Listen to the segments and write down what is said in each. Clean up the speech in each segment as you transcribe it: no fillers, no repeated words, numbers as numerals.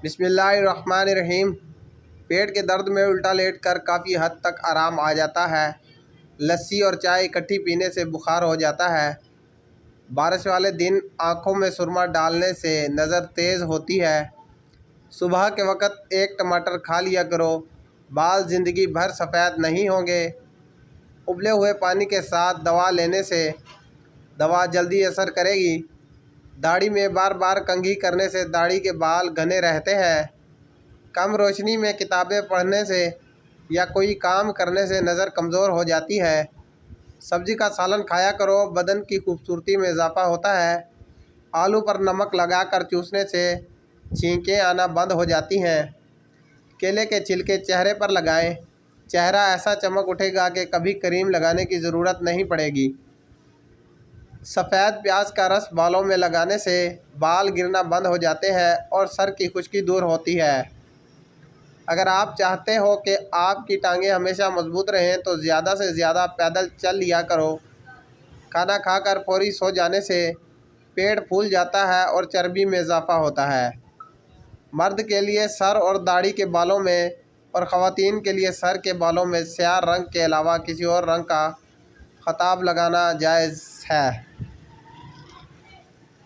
بسم اللہ الرحمن الرحیم۔ پیٹ کے درد میں الٹا لیٹ کر کافی حد تک آرام آ جاتا ہے۔ لسی اور چائے اکٹھی پینے سے بخار ہو جاتا ہے۔ بارش والے دن آنکھوں میں سرما ڈالنے سے نظر تیز ہوتی ہے۔ صبح کے وقت ایک ٹماٹر کھا لیا کرو، بال زندگی بھر سفید نہیں ہوں گے۔ ابلے ہوئے پانی کے ساتھ دوا لینے سے دوا جلدی اثر کرے گی۔ داڑھی میں بار بار کنگھی کرنے سے داڑھی کے بال گھنے رہتے ہیں۔ کم روشنی میں کتابیں پڑھنے سے یا کوئی کام کرنے سے نظر کمزور ہو جاتی ہے۔ سبزی کا سالن کھایا کرو، بدن کی خوبصورتی میں اضافہ ہوتا ہے۔ آلو پر نمک لگا کر چوسنے سے چھینکیں آنا بند ہو جاتی ہیں۔ کیلے کے چھلکے چہرے پر لگائیں، چہرہ ایسا چمک اٹھے گا کہ کبھی کریم لگانے کی ضرورت نہیں پڑے گی۔ سفید پیاز کا رس بالوں میں لگانے سے بال گرنا بند ہو جاتے ہیں اور سر کی خشکی دور ہوتی ہے۔ اگر آپ چاہتے ہو کہ آپ کی ٹانگیں ہمیشہ مضبوط رہیں تو زیادہ سے زیادہ پیدل چل لیا کرو۔ کھانا کھا کر فوری سو جانے سے پیٹ پھول جاتا ہے اور چربی میں اضافہ ہوتا ہے۔ مرد کے لیے سر اور داڑھی کے بالوں میں اور خواتین کے لیے سر کے بالوں میں سیاہ رنگ کے علاوہ کسی اور رنگ کا خطاب لگانا جائز ہے،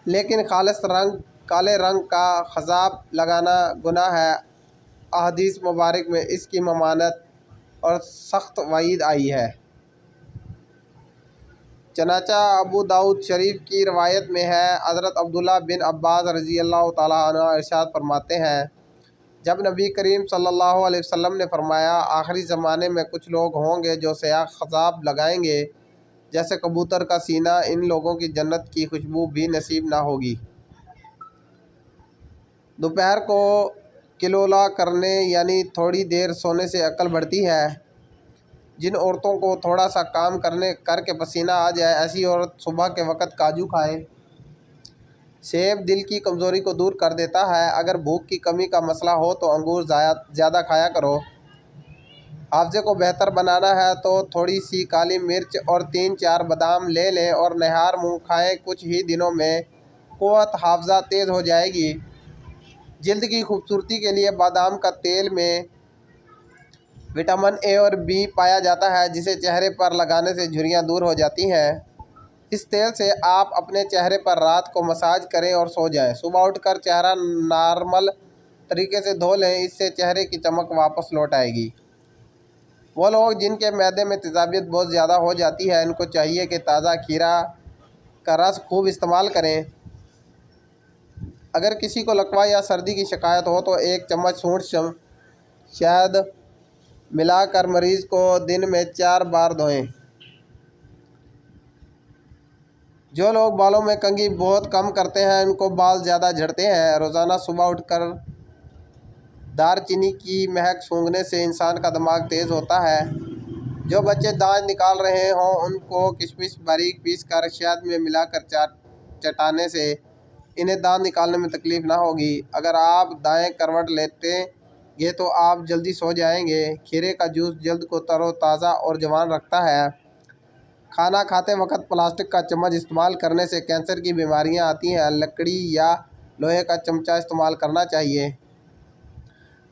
لیکن خالص کالے رنگ کا خضاب لگانا گناہ ہے۔ احادیث مبارک میں اس کی ممانعت اور سخت وعید آئی ہے۔ چنانچہ ابو داؤد شریف کی روایت میں ہے، حضرت عبداللہ بن عباس رضی اللہ تعالیٰ عنہ ارشاد فرماتے ہیں، جب نبی کریم صلی اللہ علیہ وسلم نے فرمایا، آخری زمانے میں کچھ لوگ ہوں گے جو سیاہ خضاب لگائیں گے جیسے کبوتر کا سینہ، ان لوگوں کی جنت کی خوشبو بھی نصیب نہ ہوگی۔ دوپہر کو کلولا کرنے یعنی تھوڑی دیر سونے سے عقل بڑھتی ہے۔ جن عورتوں کو تھوڑا سا کام کر کے پسینہ آ جائے، ایسی عورت صبح کے وقت کاجو کھائے۔ سیب دل کی کمزوری کو دور کر دیتا ہے۔ اگر بھوک کی کمی کا مسئلہ ہو تو انگور زیادہ کھایا کرو۔ حافظے کو بہتر بنانا ہے تو تھوڑی سی کالی مرچ اور 3-4 بادام لے لیں اور نہار منہ کھائیں۔ کچھ ہی دنوں میں قوت حافظہ تیز ہو جائے گی۔ جلد کی خوبصورتی کے لیے بادام کا تیل میں وٹامن اے اور بی پایا جاتا ہے، جسے چہرے پر لگانے سے جھریاں دور ہو جاتی ہیں۔ اس تیل سے آپ اپنے چہرے پر رات کو مساج کریں اور سو جائیں۔ صبح اٹھ کر چہرہ نارمل طریقے سے دھو لیں، اس سے چہرے کی چمک واپس لوٹ آئے گی۔ وہ لوگ جن کے معدے میں تیزابیت بہت زیادہ ہو جاتی ہے، ان کو چاہیے کہ تازہ کھیرا کا رس خوب استعمال کریں۔ اگر کسی کو لقوہ یا سردی کی شکایت ہو تو 1 چمچ سونٹھ شہد ملا کر مریض کو دن میں 4 بار دھوئیں۔ جو لوگ بالوں میں کنگھی بہت کم کرتے ہیں، ان کو بال زیادہ جھڑتے ہیں۔ روزانہ صبح اٹھ کر دار چینی کی مہک سونگھنے سے انسان کا دماغ تیز ہوتا ہے۔ جو بچے دانت نکال رہے ہوں، ان کو کشمش باریک پیس کر شہد میں ملا کر چٹانے سے انہیں دانت نکالنے میں تکلیف نہ ہوگی۔ اگر آپ دائیں کروٹ لیتے گے تو آپ جلدی سو جائیں گے۔ کھیرے کا جوس جلد کو تر و تازہ اور جوان رکھتا ہے۔ کھانا کھاتے وقت پلاسٹک کا چمچ استعمال کرنے سے کینسر کی بیماریاں آتی ہیں۔ لکڑی یا لوہے کا چمچہ استعمال کرنا چاہیے۔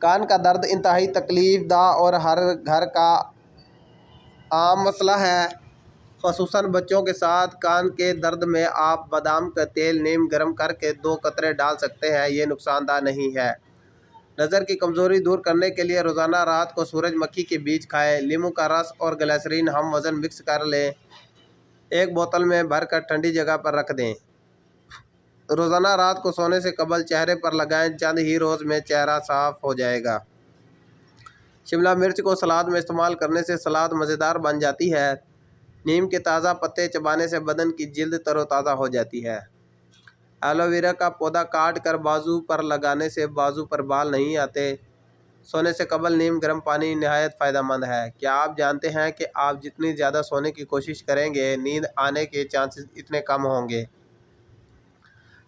کان کا درد انتہائی تکلیف دہ اور ہر گھر کا عام مسئلہ ہے، خصوصاً بچوں کے ساتھ۔ کان کے درد میں آپ بادام کا تیل نیم گرم کر کے 2 قطرے ڈال سکتے ہیں، یہ نقصان دہ نہیں ہے۔ نظر کی کمزوری دور کرنے کے لیے روزانہ رات کو سورج مکھی کے بیج کھائیں۔ لیموں کا رس اور گلیسرین ہم وزن مکس کر لیں، ایک بوتل میں بھر کر ٹھنڈی جگہ پر رکھ دیں۔ روزانہ رات کو سونے سے قبل چہرے پر لگائیں، چند ہی روز میں چہرہ صاف ہو جائے گا۔ شملہ مرچ کو سلاد میں استعمال کرنے سے سلاد مزیدار بن جاتی ہے۔ نیم کے تازہ پتے چبانے سے بدن کی جلد تر و تازہ ہو جاتی ہے۔ ایلو ویرا کا پودا کاٹ کر بازو پر لگانے سے بازو پر بال نہیں آتے۔ سونے سے قبل نیم گرم پانی نہایت فائدہ مند ہے۔ کیا آپ جانتے ہیں کہ آپ جتنی زیادہ سونے کی کوشش کریں گے، نیند آنے کے چانسز اتنے کم ہوں گے۔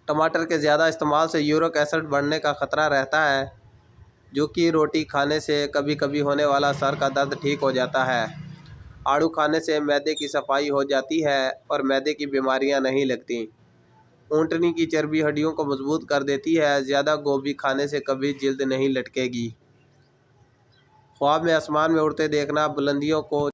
ٹماٹر کے زیادہ استعمال سے یورک ایسڈ بڑھنے کا خطرہ رہتا ہے، جو کہ روٹی کھانے سے کبھی کبھی ہونے والا سر کا درد ٹھیک ہو جاتا ہے۔ آڑو کھانے سے معدے کی صفائی ہو جاتی ہے اور معدے کی بیماریاں نہیں لگتیں۔ اونٹنی کی چربی ہڈیوں کو مضبوط کر دیتی ہے۔ زیادہ گوبھی کھانے سے کبھی جلد نہیں لٹکے گی۔ خواب میں آسمان میں اڑتے دیکھنا، بلندیوں کو